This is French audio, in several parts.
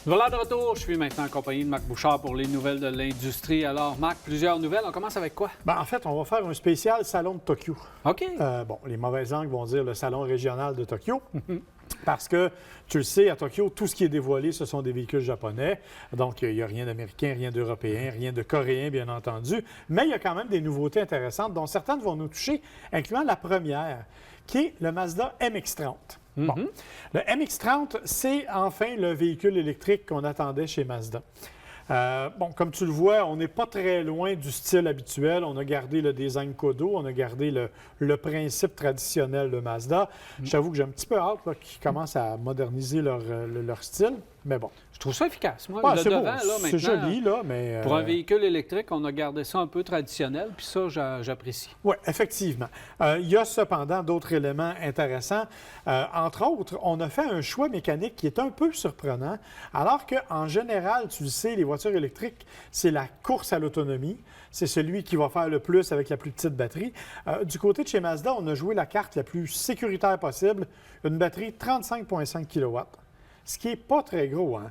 Voilà de retour. Je suis maintenant en compagnie de Marc Bouchard pour les nouvelles de l'industrie. Alors, Marc, plusieurs nouvelles. On commence avec quoi? En fait, on va faire un spécial salon de Tokyo. OK. Les mauvaises langues vont dire le salon régional de Tokyo. Parce que, tu le sais, à Tokyo, tout ce qui est dévoilé, ce sont des véhicules japonais. Donc, il n'y a rien d'américain, rien d'européen, rien de coréen, bien entendu. Mais il y a quand même des nouveautés intéressantes, dont certaines vont nous toucher, incluant la première, qui est le Mazda MX-30. Bon. Le MX-30, c'est enfin le véhicule électrique qu'on attendait chez Mazda. Comme tu le vois, on n'est pas très loin du style habituel. On a gardé le design Kodo, on a gardé le principe traditionnel de Mazda. J'avoue que j'ai un petit peu hâte qu'ils commencent à moderniser leur style, mais bon. Je trouve ça efficace. Moi, Ouais, le c'est devant, beau, là, maintenant, c'est joli, là, mais... Pour un véhicule électrique, on a gardé ça un peu traditionnel, puis ça, j'apprécie. Oui, effectivement. Il y a cependant d'autres éléments intéressants. Entre autres, on a fait un choix mécanique qui est un peu surprenant, alors qu'en général, tu le sais, les voitures électriques, c'est la course à l'autonomie. C'est celui qui va faire le plus avec la plus petite batterie. Du côté de chez Mazda, on a joué la carte la plus sécuritaire possible, une batterie 35,5 kW. Ce qui n'est pas très gros. Hein?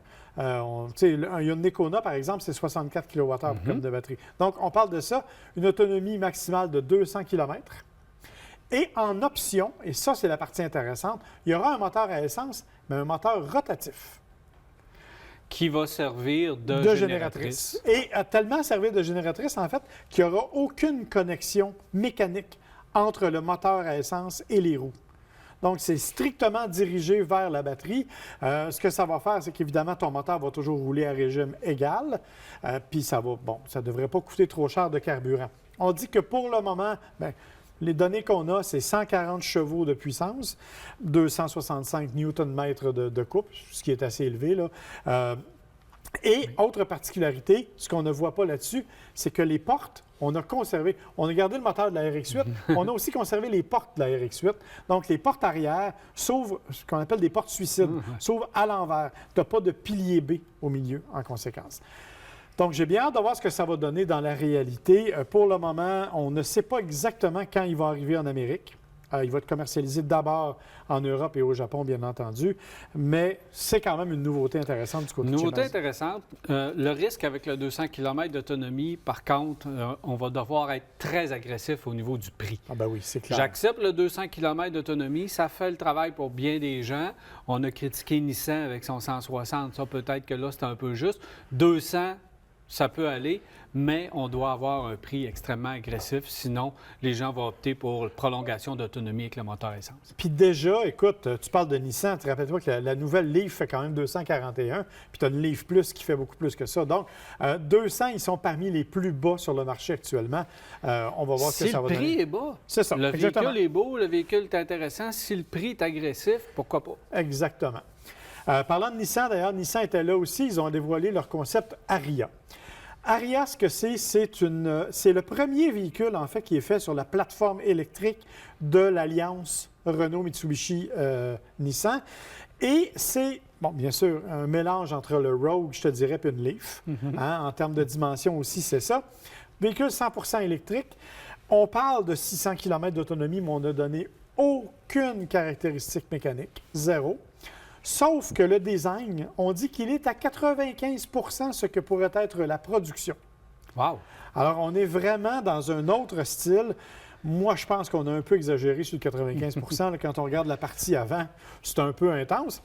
Il y a une Kona, par exemple, c'est 64 kWh comme de batterie. Donc, on parle de ça, une autonomie maximale de 200 km. Et en option, et ça, c'est la partie intéressante, il y aura un moteur à essence, mais un moteur rotatif. Qui va servir de génératrice. Et tellement servir de génératrice, en fait, qu'il n'y aura aucune connexion mécanique entre le moteur à essence et les roues. Donc, c'est strictement dirigé vers la batterie. Ce que ça va faire, c'est qu'évidemment, ton moteur va toujours rouler à régime égal. Puis ça ne devrait pas coûter trop cher de carburant. On dit que pour le moment, les données qu'on a, c'est 140 chevaux de puissance, 265 Nm de couple, ce qui est assez élevé, là. Autre particularité, ce qu'on ne voit pas là-dessus, c'est que les portes, on a gardé le moteur de la RX-8, on a aussi conservé les portes de la RX-8. Donc, les portes arrière s'ouvrent, ce qu'on appelle des portes suicides, s'ouvrent à l'envers. Tu n'as pas de pilier B au milieu, en conséquence. Donc, j'ai bien hâte de voir ce que ça va donner dans la réalité. Pour le moment, on ne sait pas exactement quand il va arriver en Amérique. Il va être commercialisé d'abord en Europe et au Japon, bien entendu, mais c'est quand même une nouveauté intéressante du côté de chez Mazda. Nouveauté intéressante. Le risque avec le 200 km d'autonomie, par contre, on va devoir être très agressif au niveau du prix. Ah ben oui, c'est clair. J'accepte le 200 km d'autonomie. Ça fait le travail pour bien des gens. On a critiqué Nissan avec son 160. Ça, peut-être que là, c'est un peu juste. 200, ça peut aller, mais on doit avoir un prix extrêmement agressif. Sinon, les gens vont opter pour prolongation d'autonomie avec le moteur essence. Puis déjà, écoute, tu parles de Nissan, tu te rappelles-toi que la nouvelle Leaf fait quand même 241, puis tu as une Leaf Plus qui fait beaucoup plus que ça. Donc, 200, ils sont parmi les plus bas sur le marché actuellement. On va voir ce que ça va donner. Si le prix est bas, c'est ça, le exactement. véhicule est beau, le véhicule est intéressant. Si le prix est agressif, pourquoi pas? Exactement. Parlant de Nissan, d'ailleurs, Nissan était là aussi. Ils ont dévoilé leur concept Ariya. Ariya, ce que c'est le premier véhicule, en fait, qui est fait sur la plateforme électrique de l'alliance Renault-Mitsubishi-Nissan. Et c'est, bien sûr, un mélange entre le Rogue, je te dirais, et une Leaf. En termes de dimension aussi, c'est ça. Véhicule 100% électrique. On parle de 600 km d'autonomie, mais on n'a donné aucune caractéristique mécanique. Zéro. Sauf que le design, on dit qu'il est à 95 % ce que pourrait être la production. Wow! Alors, on est vraiment dans un autre style. Moi, je pense qu'on a un peu exagéré sur le 95 % quand on regarde la partie avant, c'est un peu intense.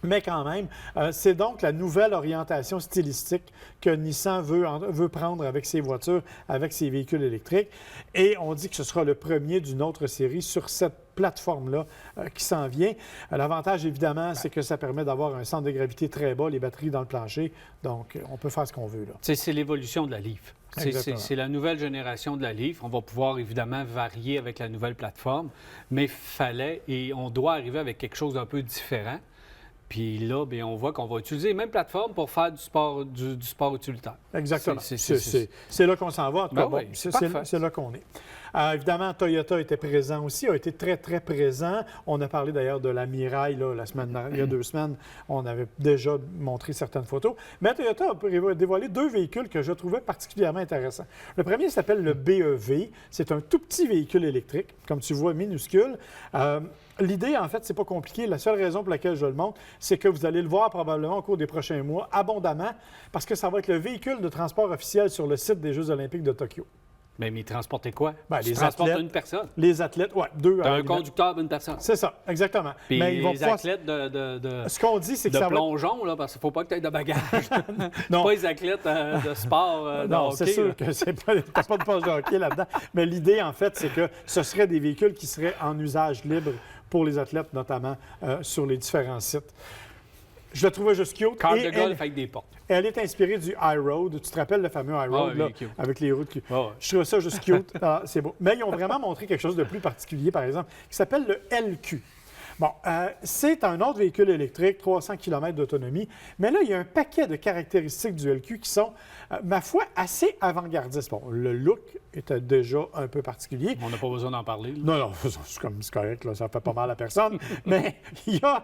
Mais quand même, c'est donc la nouvelle orientation stylistique que Nissan veut prendre avec ses voitures, avec ses véhicules électriques. Et on dit que ce sera le premier d'une autre série sur cette plateforme-là qui s'en vient. L'avantage, évidemment, c'est que ça permet d'avoir un centre de gravité très bas, les batteries dans le plancher. Donc, on peut faire ce qu'on veut, là. C'est l'évolution de la Leaf. C'est la nouvelle génération de la Leaf. On va pouvoir évidemment varier avec la nouvelle plateforme, mais on doit arriver avec quelque chose d'un peu différent. Puis là, on voit qu'on va utiliser les mêmes plateformes pour faire du sport utilitaire. Exactement. C'est là qu'on s'en va. En tout cas, c'est là qu'on est. Évidemment, Toyota était présent aussi, a été très, très présent. On a parlé d'ailleurs de la Mirai, là, il y a 2 semaines. On avait déjà montré certaines photos. Mais Toyota a dévoilé 2 véhicules que je trouvais particulièrement intéressants. Le premier s'appelle le BEV. C'est un tout petit véhicule électrique, comme tu vois, minuscule. L'idée, en fait, c'est pas compliqué. La seule raison pour laquelle je le montre, c'est que vous allez le voir probablement au cours des prochains mois, abondamment, parce que ça va être le véhicule de transport officiel sur le site des Jeux olympiques de Tokyo. Mais il transportait quoi? Ben, Il transporte une personne. Les athlètes, oui, 2. T'as un conducteur d'une personne. C'est ça, exactement. Puis mais ils vont les athlètes de Ce qu'on dit, c'est que ça plongeon, là, parce qu'il ne faut pas que tu aies de bagages. Non. Pas les athlètes de sport, de non, hockey. c'est sûr que c'est pas, t'as pas de poche de hockey là-dedans. Mais l'idée, en fait, c'est que ce seraient des véhicules qui seraient en usage libre pour les athlètes, notamment sur les différents sites. Je la trouvais juste cute. Car de golf avec des portes. Elle est inspirée du iRoad. Tu te rappelles le fameux iRoad, là, avec les routes qui... Je trouve ça juste cute. C'est beau. Mais ils ont vraiment montré quelque chose de plus particulier, par exemple, qui s'appelle le LQ. Bon, c'est un autre véhicule électrique, 300 km d'autonomie, mais là, il y a un paquet de caractéristiques du LQ qui sont, ma foi, assez avant-gardistes. Bon, le look était déjà un peu particulier. On n'a pas besoin d'en parler. Là. Non, c'est correct, là, ça ne fait pas mal à personne, mais il y a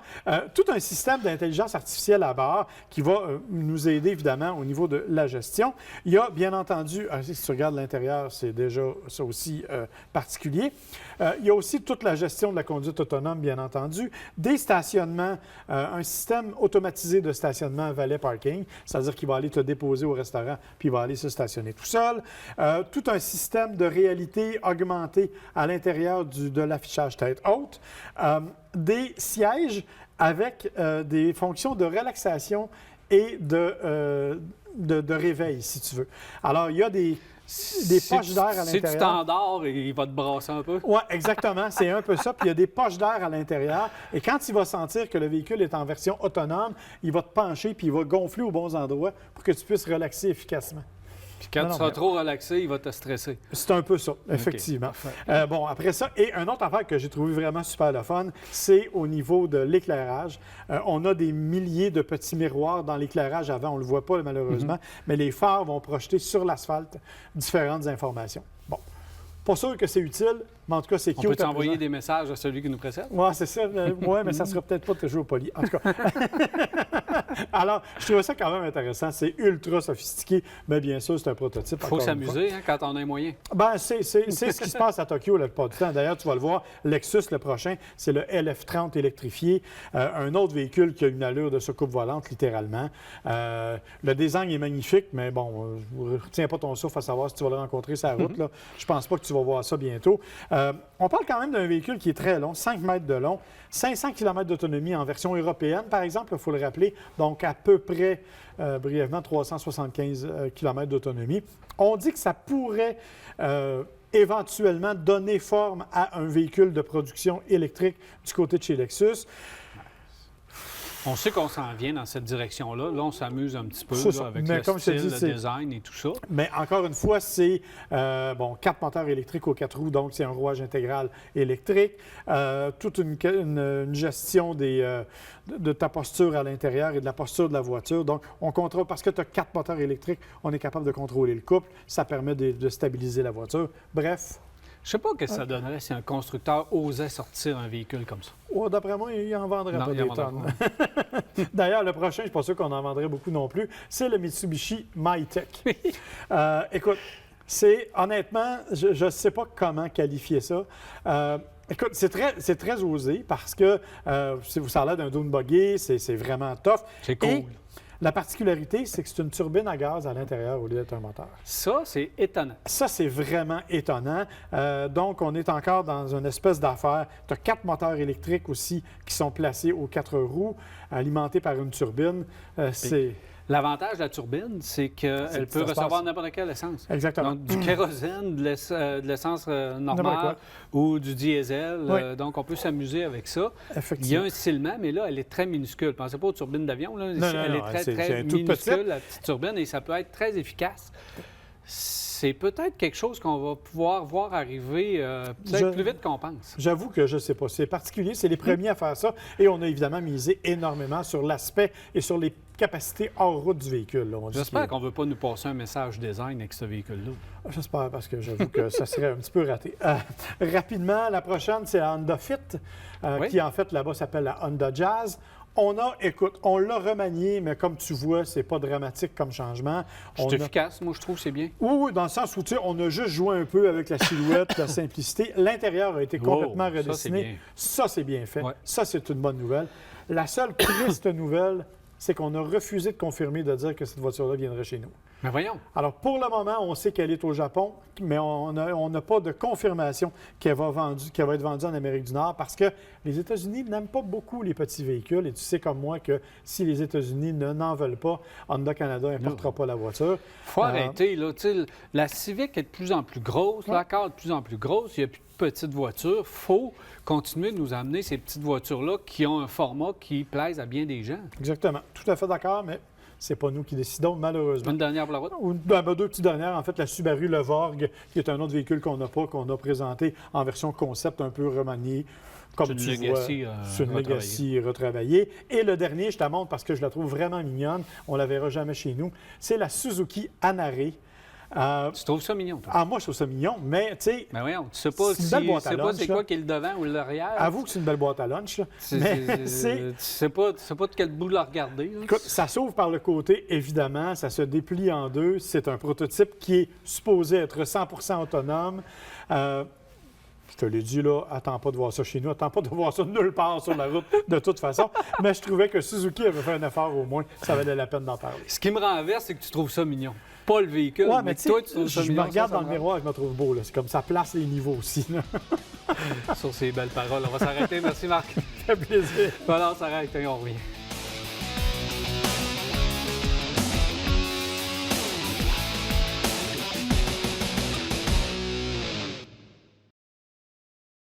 tout un système d'intelligence artificielle à bord qui va nous aider, évidemment, au niveau de la gestion. Il y a, bien entendu, si tu regardes l'intérieur, c'est déjà ça aussi particulier. Il y a aussi toute la gestion de la conduite autonome, bien entendu, des stationnements, un système automatisé de stationnement valet parking, c'est-à-dire qu'il va aller te déposer au restaurant puis il va aller se stationner tout seul. Tout un système de réalité augmentée à l'intérieur de l'affichage tête haute. Des sièges avec des fonctions de relaxation et de réveil, si tu veux. Alors, il y a des poches d'air à l'intérieur. Si tu t'endors, il va te brasser un peu. Oui, exactement. C'est un peu ça. Puis il y a des poches d'air à l'intérieur. Et quand il va sentir que le véhicule est en version autonome, il va te pencher puis il va gonfler aux bons endroits pour que tu puisses relaxer efficacement. Puis quand tu seras trop relaxé, il va te stresser. C'est un peu ça, effectivement. Okay. Bon, après ça, et un autre affaire que j'ai trouvé vraiment super le fun, c'est au niveau de l'éclairage. On a des milliers de petits miroirs dans l'éclairage avant, on ne le voit pas malheureusement, mais les phares vont projeter sur l'asphalte différentes informations. Bon, pas sûr que c'est utile, mais en tout cas, c'est cute. On peut t'envoyer des messages à celui qui nous précède? Oui, c'est ça. Oui, mais ça ne sera peut-être pas toujours poli. En tout cas. Alors, je trouve ça quand même intéressant. C'est ultra sophistiqué, mais bien sûr, c'est un prototype. Il faut s'amuser quand on a un moyen. Bien, c'est ce qui se passe à Tokyo la plupart du temps. D'ailleurs, tu vas le voir, Lexus, le prochain, c'est le LF30 électrifié. Un autre véhicule qui a une allure de soucoupe volante, littéralement. Le design est magnifique, mais bon, ne retiens pas ton souffle à savoir si tu vas le rencontrer sur la route. Là. Je pense pas que tu vas voir ça bientôt. On parle quand même d'un véhicule qui est très long, 5 mètres de long, 500 km d'autonomie en version européenne, par exemple, il faut le rappeler, donc à peu près, brièvement, 375 km d'autonomie. On dit que ça pourrait éventuellement donner forme à un véhicule de production électrique du côté de chez Lexus. On sait qu'on s'en vient dans cette direction-là. Là, on s'amuse un petit peu là, avec le style, le design et tout ça. Mais encore une fois, c'est 4 moteurs électriques aux 4 roues, donc c'est un rouage intégral électrique. Toute une gestion de ta posture à l'intérieur et de la posture de la voiture. Donc, on contrôle, parce que tu as 4 moteurs électriques, on est capable de contrôler le couple. Ça permet de stabiliser la voiture. Bref. Je ne sais pas ce que ça donnerait si un constructeur osait sortir un véhicule comme ça. Oh, d'après moi, il n'en vendrait pas des tonnes. D'ailleurs, le prochain, je ne suis pas sûr qu'on en vendrait beaucoup non plus, c'est le Mitsubishi Mitech. Écoute, honnêtement, je ne sais pas comment qualifier ça. Écoute, c'est très osé parce que ça a l'air d'un dune buggy, c'est vraiment tough. C'est cool. Et la particularité, c'est que c'est une turbine à gaz à l'intérieur au lieu d'être un moteur. Ça, c'est étonnant. Ça, c'est vraiment étonnant. Donc, on est encore dans une espèce d'affaire. Tu as 4 moteurs électriques aussi qui sont placés aux 4 roues, alimentés par une turbine. L'avantage de la turbine, c'est qu'elle peut recevoir n'importe quelle essence. Exactement. Donc, du kérosène, de l'essence normale ou du diesel. Oui. Donc, on peut s'amuser avec ça. Effectivement. Il y a un silement, mais là, elle est très minuscule. Pensez pas aux turbines d'avion. Là. Elle est très minuscule, la petite turbine, et ça peut être très efficace. C'est peut-être quelque chose qu'on va pouvoir voir arriver peut-être plus vite qu'on pense. J'avoue que je ne sais pas. C'est particulier. C'est les premiers à faire ça. Et on a évidemment misé énormément sur l'aspect et sur les capacité hors route du véhicule. Là. J'espère qu'on ne veut pas nous passer un message design avec ce véhicule-là. J'espère, parce que j'avoue que ça serait un petit peu raté. Rapidement, la prochaine, c'est la Honda Fit, qui en fait là-bas s'appelle la Honda Jazz. On l'a remanié, mais comme tu vois, c'est pas dramatique comme changement. C'est efficace, moi je trouve, c'est bien. Oui, dans le sens où on a juste joué un peu avec la silhouette, la simplicité. L'intérieur a été complètement redessiné. Ça, c'est bien fait. Ouais. Ça, c'est une bonne nouvelle. La seule triste nouvelle, c'est qu'on a refusé de confirmer, de dire que cette voiture-là viendrait chez nous. Mais voyons. Alors, pour le moment, on sait qu'elle est au Japon, mais on n'a pas de confirmation qu'elle va être vendue en Amérique du Nord parce que les États-Unis n'aiment pas beaucoup les petits véhicules. Et tu sais comme moi que si les États-Unis n'en veulent pas, Honda Canada n'importera pas la voiture. Il faut arrêter. Là. La Civic est de plus en plus grosse, la Accord est de plus en plus grosse, il n'y a plus de petites voitures. Il faut continuer de nous amener ces petites voitures-là qui ont un format qui plaise à bien des gens. Exactement. Tout à fait d'accord, mais c'est pas nous qui décidons, malheureusement. Une dernière pour la route? Deux petites dernières. En fait, la Subaru Le Vorg, qui est un autre véhicule qu'on n'a pas, qu'on a présenté en version concept un peu remaniée. Comme tu vois, c'est une Legacy retravaillée. Et le dernier, je te montre parce que je la trouve vraiment mignonne, on ne la verra jamais chez nous, c'est la Suzuki Anare. Tu trouves ça mignon, toi? Ah, moi, je trouve ça mignon, mais tu sais. Mais voyons, tu sais pas c'est quoi qui est le devant ou l'arrière. Avoue que c'est une belle boîte à lunch. Là. Tu sais pas de quel bout la regarder. Là. Écoute, ça s'ouvre par le côté, évidemment. Ça se déplie en deux. C'est un prototype qui est supposé être 100% autonome. Je te l'ai dit, là, attends pas de voir ça chez nous, attends pas de voir ça nulle part sur la route, de toute façon. Mais je trouvais que Suzuki avait fait un effort au moins. Ça valait la peine d'en parler. Ce qui me renverse, c'est que tu trouves ça mignon. Pas le véhicule, mais toi, tu trouves ça mignon. Je me regarde dans le miroir et je me trouve beau. C'est comme ça place les niveaux aussi. Là. Sur ces belles paroles, on va s'arrêter. Merci, Marc. Ça fait plaisir. Voilà, on s'arrête et on revient.